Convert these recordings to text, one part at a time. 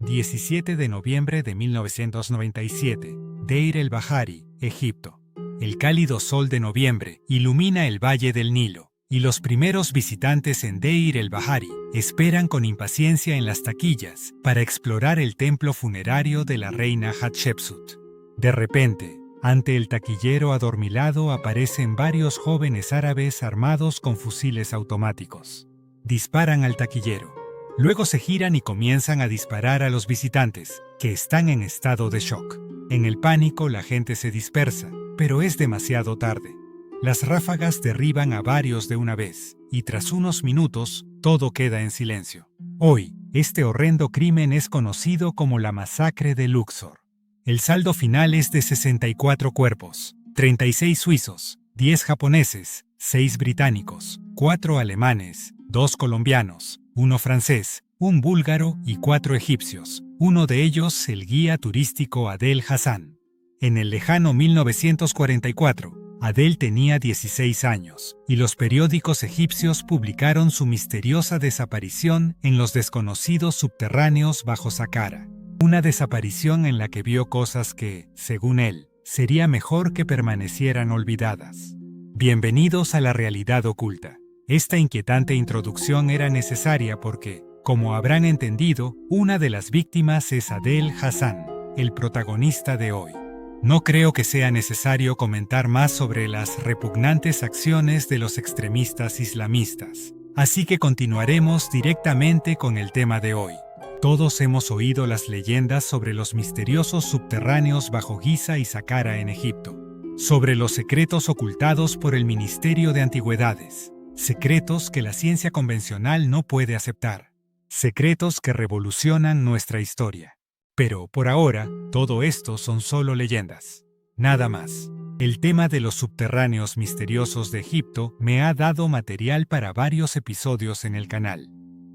17 de noviembre de 1997, Deir el-Bahari, Egipto. El cálido sol de noviembre ilumina el valle del Nilo, y los primeros visitantes en Deir el-Bahari esperan con impaciencia en las taquillas para explorar el templo funerario de la reina Hatshepsut. De repente, ante el taquillero adormilado aparecen varios jóvenes árabes armados con fusiles automáticos. Disparan al taquillero. Luego se giran y comienzan a disparar a los visitantes, que están en estado de shock. En el pánico la gente se dispersa, pero es demasiado tarde. Las ráfagas derriban a varios de una vez, y tras unos minutos, todo queda en silencio. Hoy, este horrendo crimen es conocido como la masacre de Luxor. El saldo final es de 64 cuerpos, 36 suizos, 10 japoneses, 6 británicos, 4 alemanes, 2 colombianos, 1 francés, 1 búlgaro y 4 egipcios, uno de ellos el guía turístico Adel Hassan. En el lejano 1944, Adel tenía 16 años, y los periódicos egipcios publicaron su misteriosa desaparición en los desconocidos subterráneos bajo Saqqara. Una desaparición en la que vio cosas que, según él, sería mejor que permanecieran olvidadas. Bienvenidos a la realidad oculta. Esta inquietante introducción era necesaria porque, como habrán entendido, una de las víctimas es Adel Hassan, el protagonista de hoy. No creo que sea necesario comentar más sobre las repugnantes acciones de los extremistas islamistas, así que continuaremos directamente con el tema de hoy. Todos hemos oído las leyendas sobre los misteriosos subterráneos bajo Giza y Saqqara en Egipto, sobre los secretos ocultados por el Ministerio de Antigüedades, secretos que la ciencia convencional no puede aceptar, secretos que revolucionan nuestra historia. Pero, por ahora, todo esto son solo leyendas. Nada más. El tema de los subterráneos misteriosos de Egipto me ha dado material para varios episodios en el canal.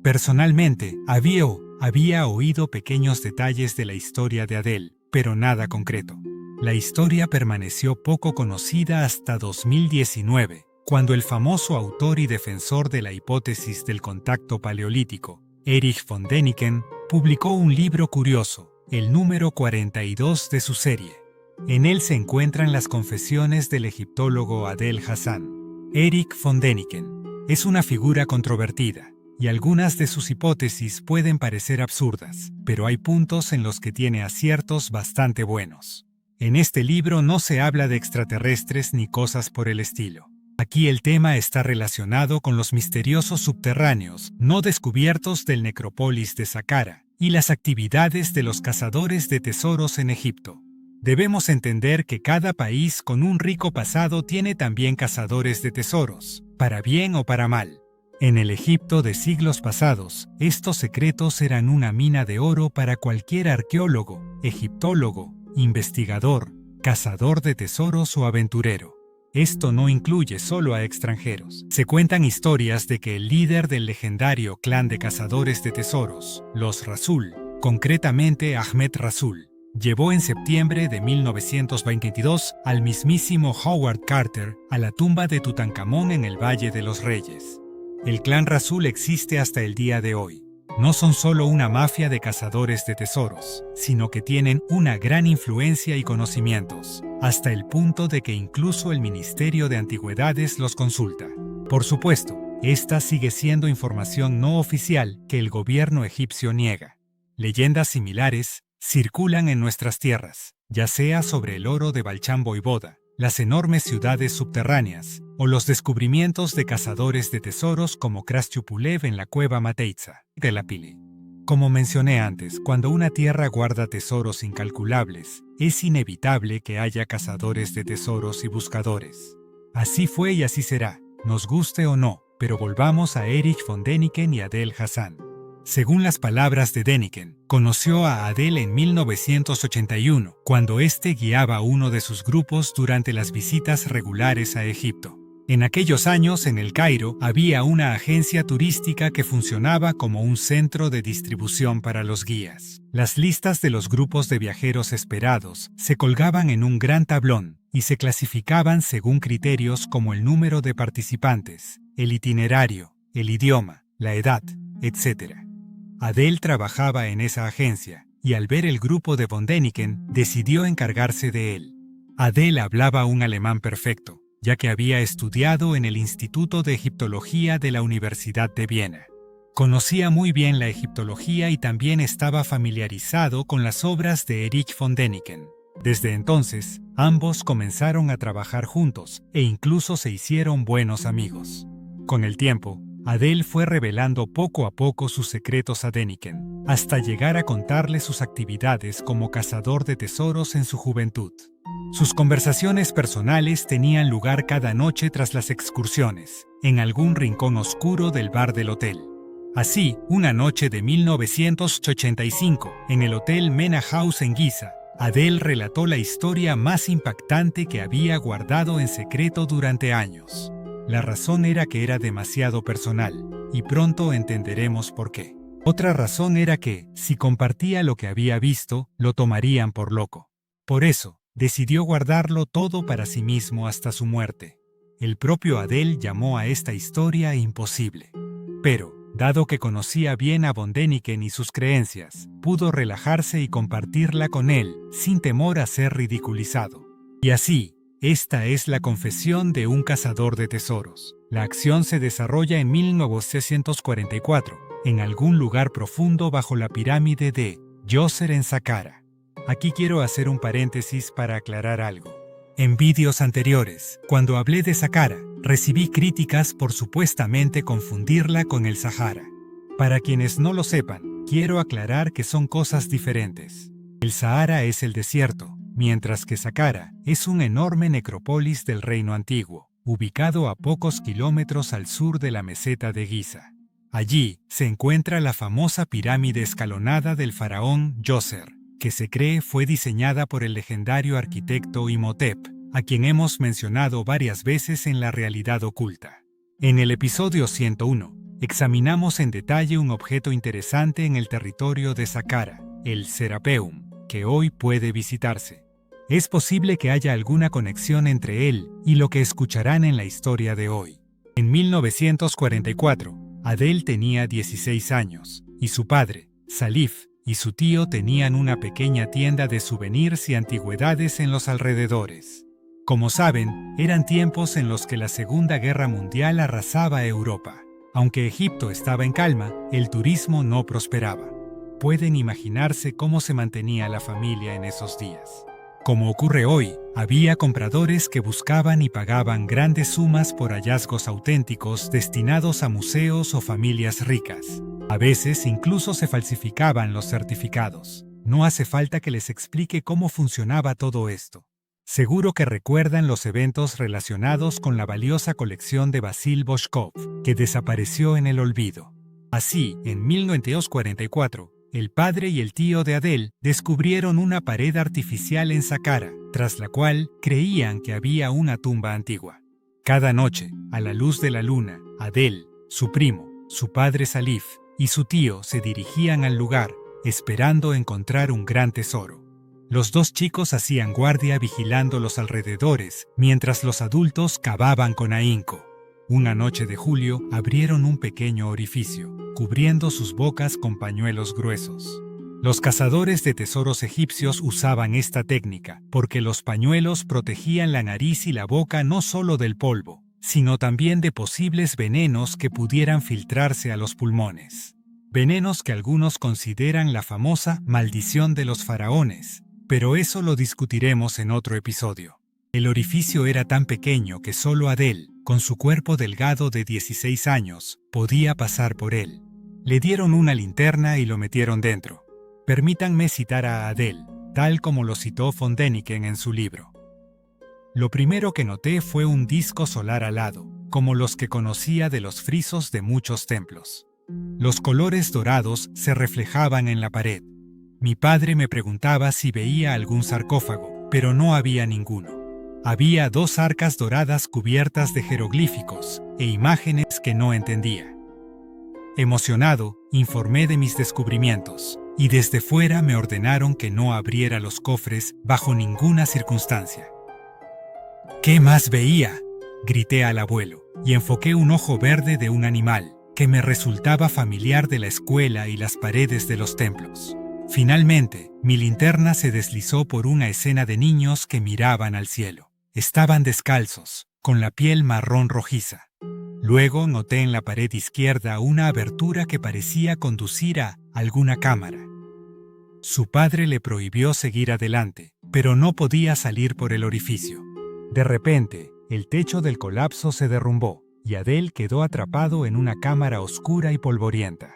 Personalmente, había oído pequeños detalles de la historia de Adel, pero nada concreto. La historia permaneció poco conocida hasta 2019, cuando el famoso autor y defensor de la hipótesis del contacto paleolítico, Erich von Däniken, publicó un libro curioso, el número 42 de su serie. En él se encuentran las confesiones del egiptólogo Adel Hassan. Erich von Däniken es una figura controvertida, y algunas de sus hipótesis pueden parecer absurdas, pero hay puntos en los que tiene aciertos bastante buenos. En este libro no se habla de extraterrestres ni cosas por el estilo. Aquí el tema está relacionado con los misteriosos subterráneos no descubiertos del necrópolis de Saqqara y las actividades de los cazadores de tesoros en Egipto. Debemos entender que cada país con un rico pasado tiene también cazadores de tesoros, para bien o para mal. En el Egipto de siglos pasados, estos secretos eran una mina de oro para cualquier arqueólogo, egiptólogo, investigador, cazador de tesoros o aventurero. Esto no incluye solo a extranjeros. Se cuentan historias de que el líder del legendario clan de cazadores de tesoros, los Rasul, concretamente Ahmed Rasul, llevó en septiembre de 1922 al mismísimo Howard Carter a la tumba de Tutankamón en el Valle de los Reyes. El clan Rasul existe hasta el día de hoy. No son solo una mafia de cazadores de tesoros, sino que tienen una gran influencia y conocimientos, hasta el punto de que incluso el Ministerio de Antigüedades los consulta. Por supuesto, esta sigue siendo información no oficial que el gobierno egipcio niega. Leyendas similares circulan en nuestras tierras, ya sea sobre el oro de Balchán Voivoda, las enormes ciudades subterráneas, o los descubrimientos de cazadores de tesoros como Kraschupulev en la cueva Mateitza de la Pili. Como mencioné antes, cuando una tierra guarda tesoros incalculables, es inevitable que haya cazadores de tesoros y buscadores. Así fue y así será, nos guste o no, pero volvamos a Erich von Däniken y Adel Hassan. Según las palabras de Däniken, conoció a Adel en 1981, cuando éste guiaba uno de sus grupos durante las visitas regulares a Egipto. En aquellos años, en El Cairo, había una agencia turística que funcionaba como un centro de distribución para los guías. Las listas de los grupos de viajeros esperados se colgaban en un gran tablón y se clasificaban según criterios como el número de participantes, el itinerario, el idioma, la edad, etc. Adele trabajaba en esa agencia, y al ver el grupo de von Däniken, decidió encargarse de él. Adele hablaba un alemán perfecto, ya que había estudiado en el Instituto de Egiptología de la Universidad de Viena. Conocía muy bien la egiptología y también estaba familiarizado con las obras de Erich von Däniken. Desde entonces, ambos comenzaron a trabajar juntos e incluso se hicieron buenos amigos. Con el tiempo, Adele fue revelando poco a poco sus secretos a Däniken, hasta llegar a contarle sus actividades como cazador de tesoros en su juventud. Sus conversaciones personales tenían lugar cada noche tras las excursiones, en algún rincón oscuro del bar del hotel. Así, una noche de 1985, en el Hotel Mena House en Giza, Adele relató la historia más impactante que había guardado en secreto durante años. La razón era que era demasiado personal, y pronto entenderemos por qué. Otra razón era que, si compartía lo que había visto, lo tomarían por loco. Por eso, decidió guardarlo todo para sí mismo hasta su muerte. El propio Adele llamó a esta historia imposible. Pero, dado que conocía bien a von Däniken y sus creencias, pudo relajarse y compartirla con él, sin temor a ser ridiculizado. Y así, esta es la confesión de un cazador de tesoros. La acción se desarrolla en 1944, en algún lugar profundo bajo la pirámide de Djoser en Saqqara. Aquí quiero hacer un paréntesis para aclarar algo. En vídeos anteriores, cuando hablé de Saqqara, recibí críticas por supuestamente confundirla con el Sahara. Para quienes no lo sepan, quiero aclarar que son cosas diferentes. El Sahara es el desierto, mientras que Saqqara es un enorme necrópolis del Reino Antiguo, ubicado a pocos kilómetros al sur de la meseta de Giza. Allí se encuentra la famosa pirámide escalonada del faraón Djoser, que se cree fue diseñada por el legendario arquitecto Imhotep, a quien hemos mencionado varias veces en La Realidad Oculta. En el episodio 101, examinamos en detalle un objeto interesante en el territorio de Saqqara, el Serapeum, que hoy puede visitarse. Es posible que haya alguna conexión entre él y lo que escucharán en la historia de hoy. En 1944, Adele tenía 16 años, y su padre, Salif, y su tío tenían una pequeña tienda de souvenirs y antigüedades en los alrededores. Como saben, eran tiempos en los que la Segunda Guerra Mundial arrasaba Europa. Aunque Egipto estaba en calma, el turismo no prosperaba. Pueden imaginarse cómo se mantenía la familia en esos días. Como ocurre hoy, había compradores que buscaban y pagaban grandes sumas por hallazgos auténticos destinados a museos o familias ricas. A veces incluso se falsificaban los certificados. No hace falta que les explique cómo funcionaba todo esto. Seguro que recuerdan los eventos relacionados con la valiosa colección de Vasil Boshkov, que desapareció en el olvido. Así, en 1944, el padre y el tío de Adele descubrieron una pared artificial en Saqqara, tras la cual creían que había una tumba antigua. Cada noche, a la luz de la luna, Adele, su primo, su padre Salif y su tío se dirigían al lugar, esperando encontrar un gran tesoro. Los dos chicos hacían guardia vigilando los alrededores, mientras los adultos cavaban con ahínco. Una noche de julio abrieron un pequeño orificio, cubriendo sus bocas con pañuelos gruesos. Los cazadores de tesoros egipcios usaban esta técnica porque los pañuelos protegían la nariz y la boca no solo del polvo, sino también de posibles venenos que pudieran filtrarse a los pulmones. Venenos que algunos consideran la famosa maldición de los faraones, pero eso lo discutiremos en otro episodio. El orificio era tan pequeño que solo Adele, con su cuerpo delgado de 16 años, podía pasar por él. Le dieron una linterna y lo metieron dentro. Permítanme citar a Adele, tal como lo citó von Däniken en su libro. Lo primero que noté fue un disco solar alado, como los que conocía de los frisos de muchos templos. Los colores dorados se reflejaban en la pared. Mi padre me preguntaba si veía algún sarcófago, pero no había ninguno. Había 2 arcas doradas cubiertas de jeroglíficos e imágenes que no entendía. Emocionado, informé de mis descubrimientos, y desde fuera me ordenaron que no abriera los cofres bajo ninguna circunstancia. ¿Qué más veía?, grité al abuelo, y enfoqué un ojo verde de un animal, que me resultaba familiar de la escuela y las paredes de los templos. Finalmente, mi linterna se deslizó por una escena de niños que miraban al cielo. Estaban descalzos, con la piel marrón rojiza. Luego noté en la pared izquierda una abertura que parecía conducir a alguna cámara. Su padre le prohibió seguir adelante, pero no podía salir por el orificio. De repente, el techo del colapso se derrumbó, y Adele quedó atrapado en una cámara oscura y polvorienta.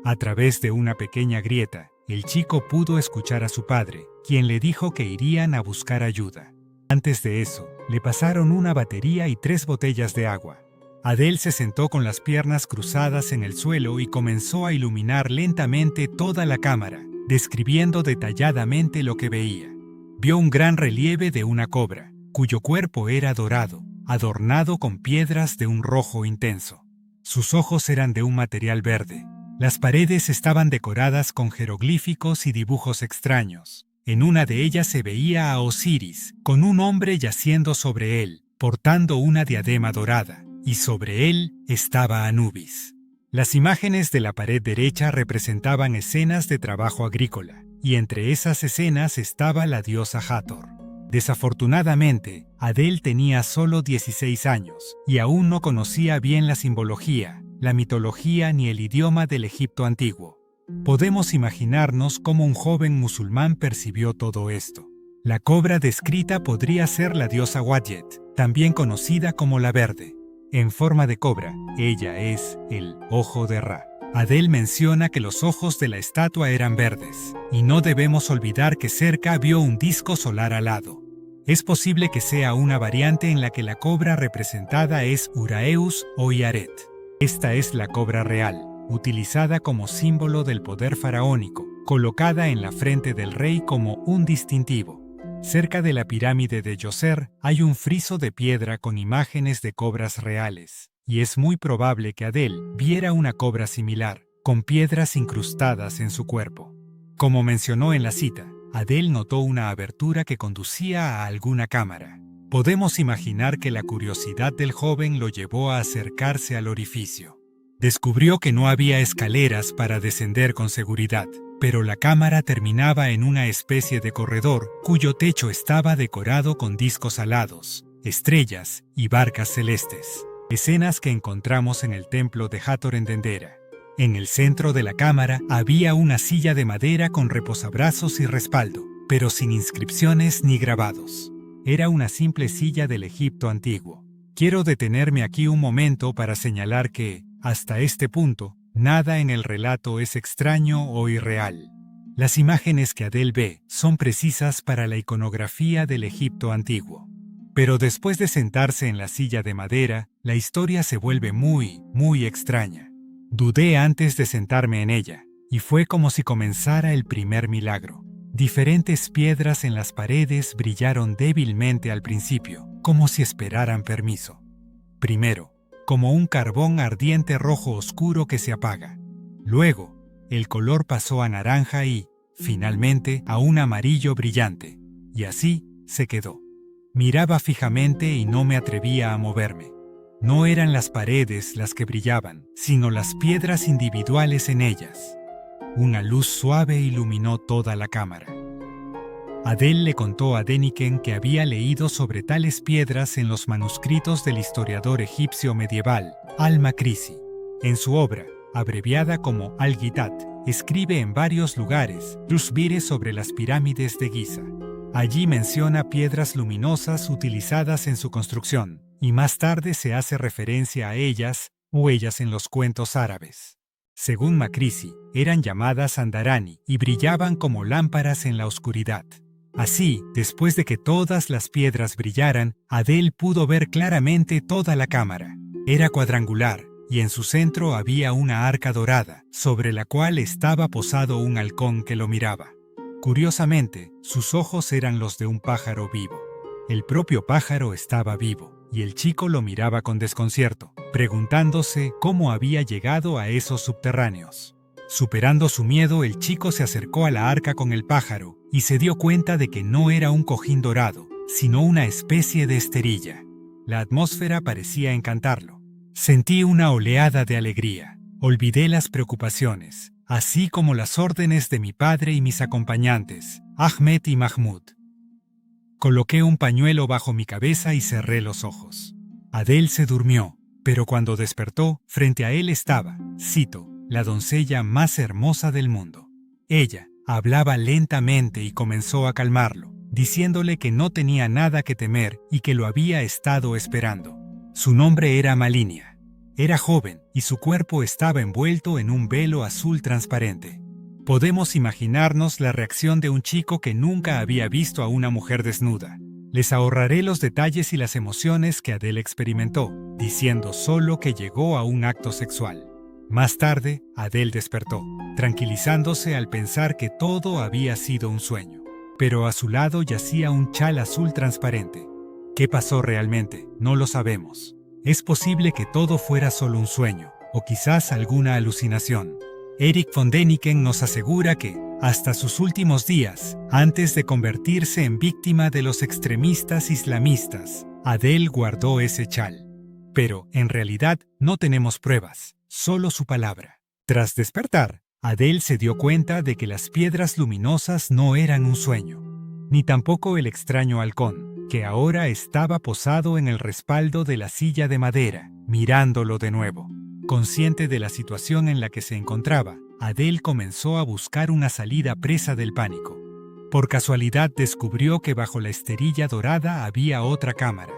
A través de una pequeña grieta, el chico pudo escuchar a su padre, quien le dijo que irían a buscar ayuda. Antes de eso, le pasaron una batería y 3 botellas de agua. Adele se sentó con las piernas cruzadas en el suelo y comenzó a iluminar lentamente toda la cámara, describiendo detalladamente lo que veía. Vio un gran relieve de una cobra, cuyo cuerpo era dorado, adornado con piedras de un rojo intenso. Sus ojos eran de un material verde. Las paredes estaban decoradas con jeroglíficos y dibujos extraños. En una de ellas se veía a Osiris, con un hombre yaciendo sobre él, portando una diadema dorada, y sobre él estaba Anubis. Las imágenes de la pared derecha representaban escenas de trabajo agrícola, y entre esas escenas estaba la diosa Hathor. Desafortunadamente, Adele tenía solo 16 años, y aún no conocía bien la simbología, la mitología ni el idioma del Egipto antiguo. Podemos imaginarnos cómo un joven musulmán percibió todo esto. La cobra descrita podría ser la diosa Wadjet, también conocida como la Verde. En forma de cobra, ella es el ojo de Ra. Adele menciona que los ojos de la estatua eran verdes, y no debemos olvidar que cerca vio un disco solar alado. Es posible que sea una variante en la que la cobra representada es Uraeus o Iaret. Esta es la cobra real, utilizada como símbolo del poder faraónico, colocada en la frente del rey como un distintivo. Cerca de la pirámide de Djoser hay un friso de piedra con imágenes de cobras reales, y es muy probable que Adele viera una cobra similar, con piedras incrustadas en su cuerpo. Como mencionó en la cita, Adele notó una abertura que conducía a alguna cámara. Podemos imaginar que la curiosidad del joven lo llevó a acercarse al orificio. Descubrió que no había escaleras para descender con seguridad, pero la cámara terminaba en una especie de corredor cuyo techo estaba decorado con discos alados, estrellas y barcas celestes, escenas que encontramos en el templo de Hathor en Dendera. En el centro de la cámara había una silla de madera con reposabrazos y respaldo, pero sin inscripciones ni grabados. Era una simple silla del Egipto antiguo. Quiero detenerme aquí un momento para señalar que, hasta este punto, nada en el relato es extraño o irreal. Las imágenes que Adele ve son precisas para la iconografía del Egipto antiguo. Pero después de sentarse en la silla de madera, la historia se vuelve muy extraña. Dudé antes de sentarme en ella, y fue como si comenzara el primer milagro. Diferentes piedras en las paredes brillaron débilmente al principio, como si esperaran permiso. Primero, como un carbón ardiente rojo oscuro que se apaga. Luego, el color pasó a naranja y, finalmente, a un amarillo brillante. Y así se quedó. Miraba fijamente y no me atrevía a moverme. No eran las paredes las que brillaban, sino las piedras individuales en ellas. Una luz suave iluminó toda la cámara. Adele le contó a Deniken que había leído sobre tales piedras en los manuscritos del historiador egipcio medieval, Al-Makrisi. En su obra, abreviada como Al-Gitat, escribe en varios lugares Tusbire sobre las pirámides de Giza. Allí menciona piedras luminosas utilizadas en su construcción, y más tarde se hace referencia a ellas o ellas en los cuentos árabes. Según Makrisi, eran llamadas Andarani y brillaban como lámparas en la oscuridad. Así, después de que todas las piedras brillaran, Adele pudo ver claramente toda la cámara. Era cuadrangular, y en su centro había una arca dorada, sobre la cual estaba posado un halcón que lo miraba. Curiosamente, sus ojos eran los de un pájaro vivo. El propio pájaro estaba vivo, y el chico lo miraba con desconcierto, preguntándose cómo había llegado a esos subterráneos. Superando su miedo, el chico se acercó a la arca con el pájaro y se dio cuenta de que no era un cojín dorado, sino una especie de esterilla. La atmósfera parecía encantarlo. Sentí una oleada de alegría. Olvidé las preocupaciones, así como las órdenes de mi padre y mis acompañantes, Ahmed y Mahmud. Coloqué un pañuelo bajo mi cabeza y cerré los ojos. Adel se durmió, pero cuando despertó, frente a él estaba, cito, la doncella más hermosa del mundo. Ella hablaba lentamente y comenzó a calmarlo, diciéndole que no tenía nada que temer y que lo había estado esperando. Su nombre era Malinia. Era joven y su cuerpo estaba envuelto en un velo azul transparente. Podemos imaginarnos la reacción de un chico que nunca había visto a una mujer desnuda. Les ahorraré los detalles y las emociones que Adel experimentó, diciendo solo que llegó a un acto sexual. Más tarde, Adel despertó, tranquilizándose al pensar que todo había sido un sueño. Pero a su lado yacía un chal azul transparente. ¿Qué pasó realmente? No lo sabemos. Es posible que todo fuera solo un sueño, o quizás alguna alucinación. Erich von Däniken nos asegura que, hasta sus últimos días, antes de convertirse en víctima de los extremistas islamistas, Adel guardó ese chal. Pero, en realidad, no tenemos pruebas, solo su palabra. Tras despertar, Adel se dio cuenta de que las piedras luminosas no eran un sueño, ni tampoco el extraño halcón, que ahora estaba posado en el respaldo de la silla de madera, mirándolo de nuevo. Consciente de la situación en la que se encontraba, Adel comenzó a buscar una salida presa del pánico. Por casualidad descubrió que bajo la esterilla dorada había otra cámara,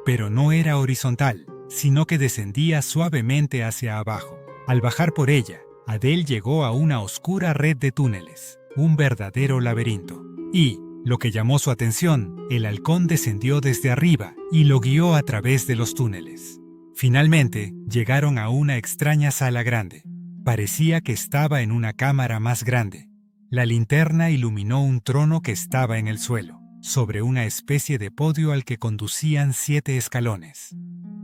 pero no era horizontal, sino que descendía suavemente hacia abajo. Al bajar por ella, Adel llegó a una oscura red de túneles, un verdadero laberinto. Y, lo que llamó su atención, el halcón descendió desde arriba y lo guió a través de los túneles. Finalmente, llegaron a una extraña sala grande. Parecía que estaba en una cámara más grande. La linterna iluminó un trono que estaba en el suelo, sobre una especie de podio al que conducían 7 escalones.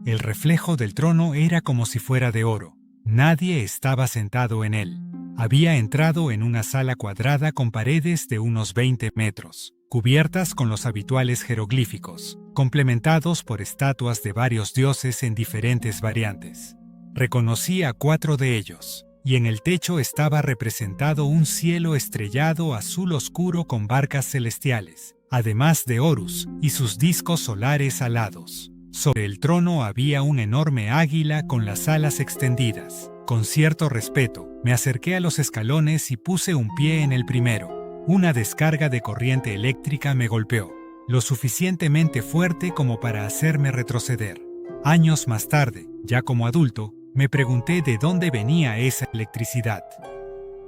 El reflejo del trono era como si fuera de oro. Nadie estaba sentado en él. Había entrado en una sala cuadrada con paredes de unos 20 metros, cubiertas con los habituales jeroglíficos, complementados por estatuas de varios dioses en diferentes variantes. Reconocí a 4 de ellos, y en el techo estaba representado un cielo estrellado azul oscuro con barcas celestiales, además de Horus y sus discos solares alados. Sobre el trono había un enorme águila con las alas extendidas. Con cierto respeto, me acerqué a los escalones y puse un pie en el primero. Una descarga de corriente eléctrica me golpeó, lo suficientemente fuerte como para hacerme retroceder. Años más tarde, ya como adulto, me pregunté de dónde venía esa electricidad.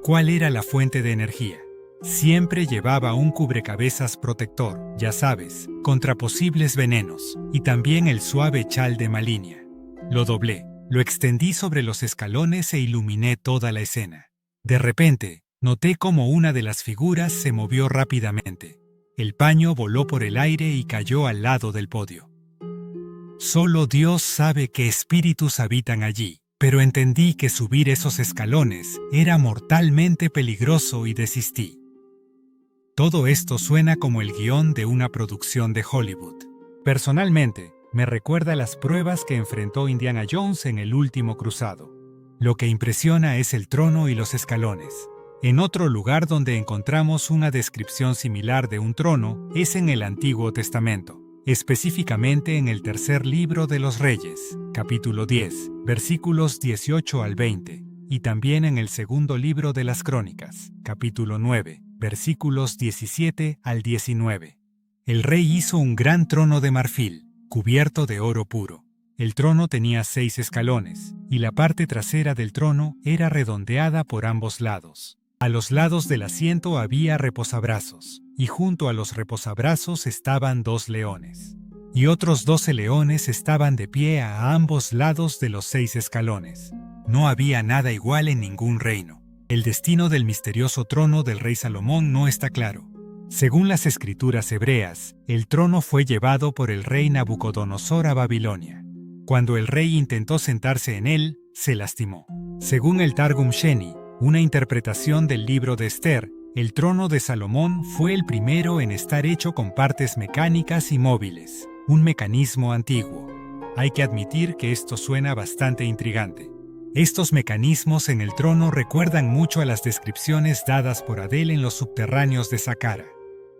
¿Cuál era la fuente de energía? Siempre llevaba un cubrecabezas protector, ya sabes, contra posibles venenos, y también el suave chal de Malinia. Lo doblé, lo extendí sobre los escalones e iluminé toda la escena. De repente, noté cómo una de las figuras se movió rápidamente. El paño voló por el aire y cayó al lado del podio. Solo Dios sabe qué espíritus habitan allí, pero entendí que subir esos escalones era mortalmente peligroso y desistí. Todo esto suena como el guión de una producción de Hollywood. Personalmente, me recuerda las pruebas que enfrentó Indiana Jones en El Último Cruzado. Lo que impresiona es el trono y los escalones. En otro lugar donde encontramos una descripción similar de un trono es en el Antiguo Testamento, específicamente en el tercer libro de los Reyes, capítulo 10, versículos 18 al 20, y también en el segundo libro de las Crónicas, capítulo 9, versículos 17 al 19. El rey hizo un gran trono de marfil, cubierto de oro puro. El trono tenía 6 escalones, y la parte trasera del trono era redondeada por ambos lados. A los lados del asiento había reposabrazos, y junto a los reposabrazos estaban 2 leones. Y otros 12 leones estaban de pie a ambos lados de los 6 escalones. No había nada igual en ningún reino. El destino del misterioso trono del rey Salomón no está claro. Según las escrituras hebreas, el trono fue llevado por el rey Nabucodonosor a Babilonia. Cuando el rey intentó sentarse en él, se lastimó. Según el Targum Sheni, una interpretación del libro de Esther, el trono de Salomón fue el primero en estar hecho con partes mecánicas y móviles, un mecanismo antiguo. Hay que admitir que esto suena bastante intrigante. Estos mecanismos en el trono recuerdan mucho a las descripciones dadas por Adele en los subterráneos de Saqqara.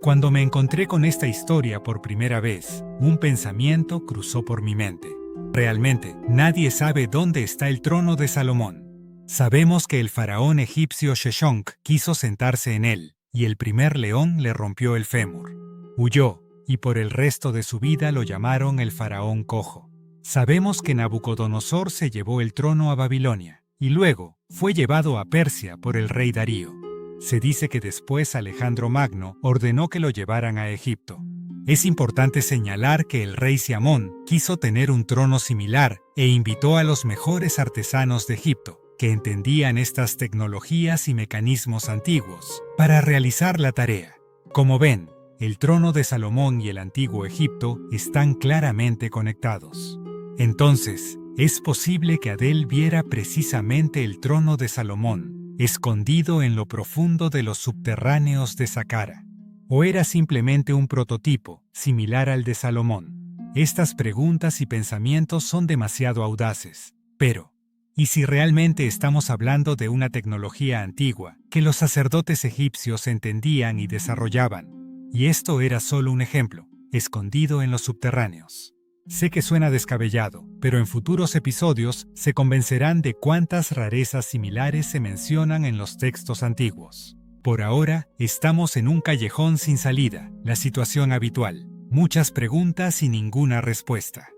Cuando me encontré con esta historia por primera vez, un pensamiento cruzó por mi mente. Realmente, nadie sabe dónde está el trono de Salomón. Sabemos que el faraón egipcio Sheshonq quiso sentarse en él, y el primer león le rompió el fémur. Huyó, y por el resto de su vida lo llamaron el faraón cojo. Sabemos que Nabucodonosor se llevó el trono a Babilonia, y luego fue llevado a Persia por el rey Darío. Se dice que después Alejandro Magno ordenó que lo llevaran a Egipto. Es importante señalar que el rey Siamón quiso tener un trono similar e invitó a los mejores artesanos de Egipto, que entendían estas tecnologías y mecanismos antiguos, para realizar la tarea. Como ven, el trono de Salomón y el antiguo Egipto están claramente conectados. Entonces, es posible que Adele viera precisamente el trono de Salomón, escondido en lo profundo de los subterráneos de Saqqara. ¿O era simplemente un prototipo, similar al de Salomón? Estas preguntas y pensamientos son demasiado audaces. Pero, ¿y si realmente estamos hablando de una tecnología antigua que los sacerdotes egipcios entendían y desarrollaban? Y esto era solo un ejemplo, escondido en los subterráneos. Sé que suena descabellado, pero en futuros episodios se convencerán de cuántas rarezas similares se mencionan en los textos antiguos. Por ahora, estamos en un callejón sin salida, la situación habitual. Muchas preguntas y ninguna respuesta.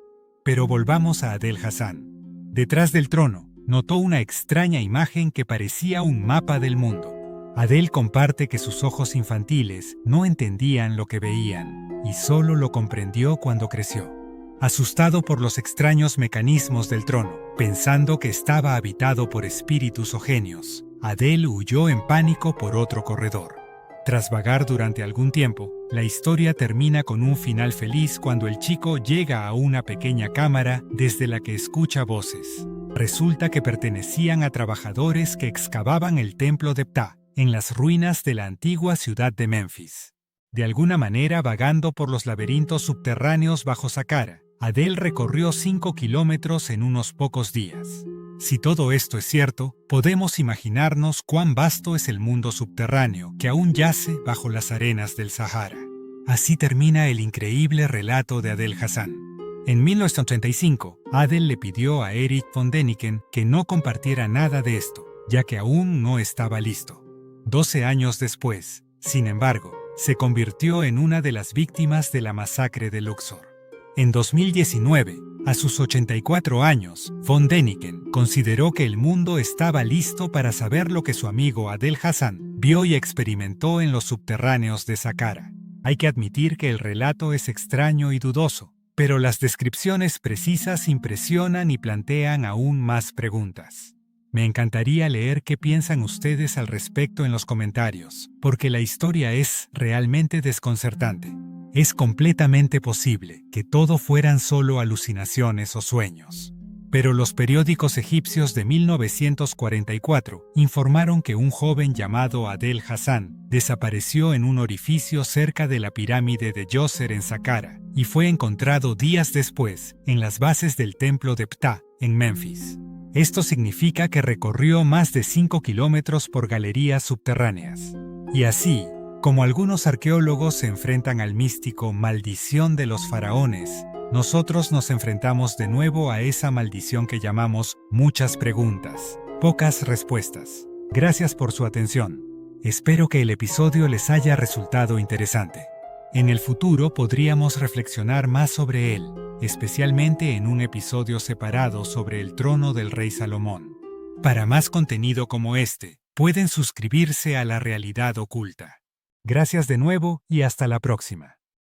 Pero volvamos a Adel Hassan. Detrás del trono, notó una extraña imagen que parecía un mapa del mundo. Adele comparte que sus ojos infantiles no entendían lo que veían, y solo lo comprendió cuando creció. Asustado por los extraños mecanismos del trono, pensando que estaba habitado por espíritus o genios, Adele huyó en pánico por otro corredor. Tras vagar durante algún tiempo, la historia termina con un final feliz cuando el chico llega a una pequeña cámara desde la que escucha voces. Resulta que pertenecían a trabajadores que excavaban el templo de Ptah, en las ruinas de la antigua ciudad de Memphis. De alguna manera, vagando por los laberintos subterráneos bajo Saqqara, Adele recorrió 5 kilómetros en unos pocos días. Si todo esto es cierto, podemos imaginarnos cuán vasto es el mundo subterráneo que aún yace bajo las arenas del Sahara. Así termina el increíble relato de Adele Hassan. En 1985, Adele le pidió a Erich von Däniken que no compartiera nada de esto, ya que aún no estaba listo. 12 años después, sin embargo, se convirtió en una de las víctimas de la masacre de Luxor. En 2019, a sus 84 años, von Däniken consideró que el mundo estaba listo para saber lo que su amigo Adel Hassan vio y experimentó en los subterráneos de Saqqara. Hay que admitir que el relato es extraño y dudoso, pero las descripciones precisas impresionan y plantean aún más preguntas. Me encantaría leer qué piensan ustedes al respecto en los comentarios, porque la historia es realmente desconcertante. Es completamente posible que todo fueran solo alucinaciones o sueños. Pero los periódicos egipcios de 1944 informaron que un joven llamado Adel Hassan desapareció en un orificio cerca de la pirámide de Djoser en Saqqara y fue encontrado días después en las bases del templo de Ptah, en Memphis. Esto significa que recorrió más de 5 kilómetros por galerías subterráneas. Y así, como algunos arqueólogos se enfrentan al místico maldición de los faraones, nosotros nos enfrentamos de nuevo a esa maldición que llamamos muchas preguntas, pocas respuestas. Gracias por su atención. Espero que el episodio les haya resultado interesante. En el futuro podríamos reflexionar más sobre él, especialmente en un episodio separado sobre el trono del rey Salomón. Para más contenido como este, pueden suscribirse a La Realidad Oculta. Gracias de nuevo y hasta la próxima.